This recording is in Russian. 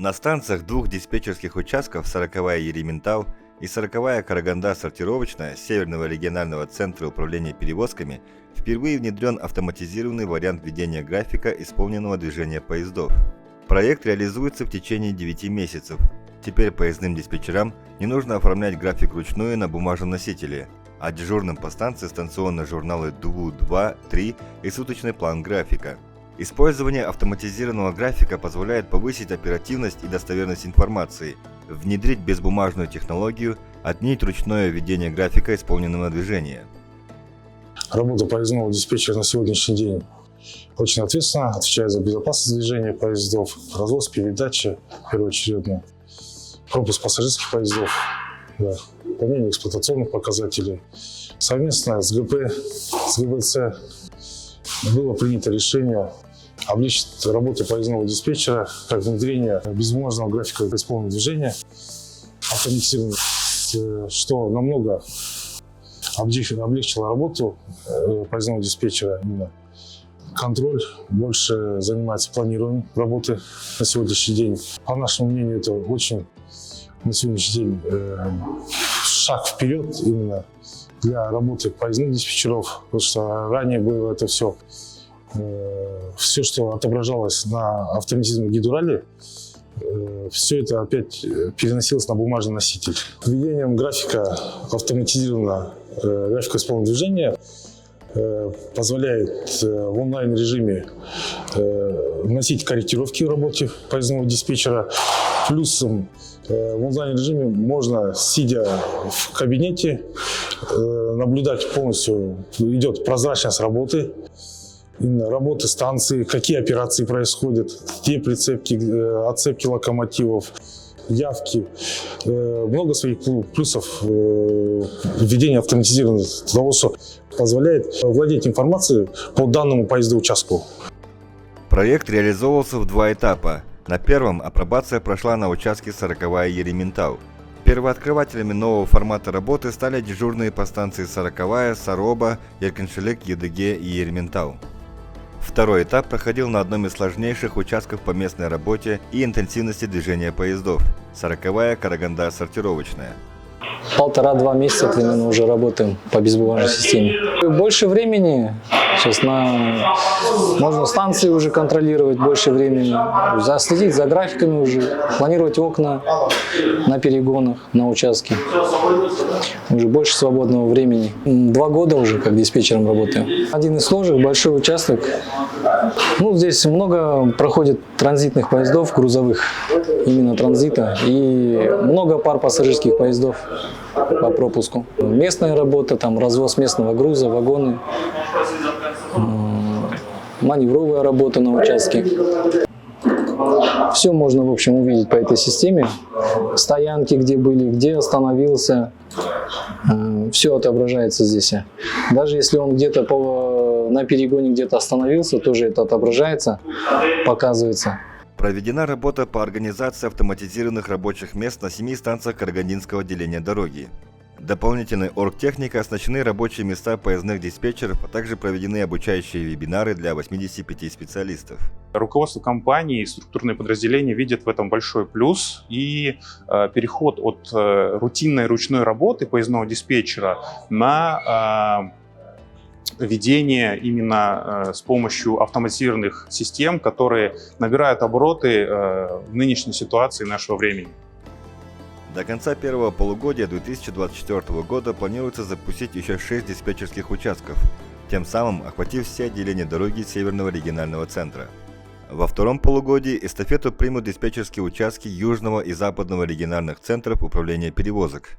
На станциях двух диспетчерских участков 40-я Ерейментау и 40-я Караганда-сортировочная Северного регионального центра управления перевозками впервые внедрен автоматизированный вариант ведения графика исполненного движения поездов. Проект реализуется в течение 9 месяцев. Теперь поездным диспетчерам не нужно оформлять график вручную на бумажном носителе, а дежурным по станции станционные журналы ДУ 2, 3 и суточный план графика. Использование автоматизированного графика позволяет повысить оперативность и достоверность информации, внедрить безбумажную технологию, отменить ручное ведение графика исполненного движения. Работа поездного диспетчера на сегодняшний день очень ответственно, отвечает за безопасность движения поездов, развоз, передачи, первоочередно, пропуск пассажирских поездов, выполнение эксплуатационных показателей. Совместно с ГП, с ГБЦ было принято решение облегчить работу поездного диспетчера, как внедрение безбумажного графика исполненного движения автоматизированного, что намного облегчило работу поездного диспетчера. Именно контроль больше занимается планированием работы на сегодняшний день. По нашему мнению, это очень на сегодняшний день шаг вперед именно для работы поездных диспетчеров, потому что ранее было это все, что отображалось на автоматизированном гидурале, все это опять переносилось на бумажный носитель. Введением графика автоматизированного графика исполненного движения позволяет в онлайн-режиме вносить корректировки в работе поездного диспетчера. Плюсом в онлайн-режиме можно, сидя в кабинете, наблюдать полностью, идет прозрачность работы, именно работы станции, какие операции происходят, где прицепки, отцепки локомотивов, явки. Много своих плюсов введения автоматизированного того, что позволяет владеть информацией по данному поездоучастку. Проект реализовывался в 2 этапа. На первом апробация прошла на участке 40-я Ерейментау. Первооткрывателями нового формата работы стали дежурные по станции 40-я, Сароба, Еркеншелек, Едыге и Ерейментау. Второй этап проходил на одном из сложнейших участков по местной работе и интенсивности движения поездов – 40-я Караганда-сортировочная. 1,5-2 месяца примерно уже работаем по безбумажной системе. Больше времени, сейчас можно станции уже контролировать, больше времени, следить за графиками уже, планировать окна на перегонах, на участке. Уже больше свободного времени. 2 года уже как диспетчером работаем. Один из сложных, большой участок. Здесь много проходит транзитных поездов, грузовых, именно транзита, и много пар пассажирских поездов по пропуску. Местная работа, там развоз местного груза, вагоны, маневровая работа на участке. Все можно, в общем, увидеть по этой системе. Стоянки, где были, где остановился. Все отображается здесь. Даже если он где-то на перегоне где-то остановился, тоже это отображается, показывается. Проведена работа по организации автоматизированных рабочих мест на 7 станциях Карагандинского отделения дороги. Дополнительной оргтехникой оснащены рабочие места поездных диспетчеров, а также проведены обучающие вебинары для 85 специалистов. Руководство компании и структурные подразделения видят в этом большой плюс, и переход от рутинной ручной работы поездного диспетчера на ведение именно с помощью автоматизированных систем, которые набирают обороты в нынешней ситуации нашего времени. До конца первого полугодия 2024 года планируется запустить еще 6 диспетчерских участков, тем самым охватив все отделения дороги Северного регионального центра. Во втором полугодии эстафету примут диспетчерские участки Южного и Западного региональных центров управления перевозок.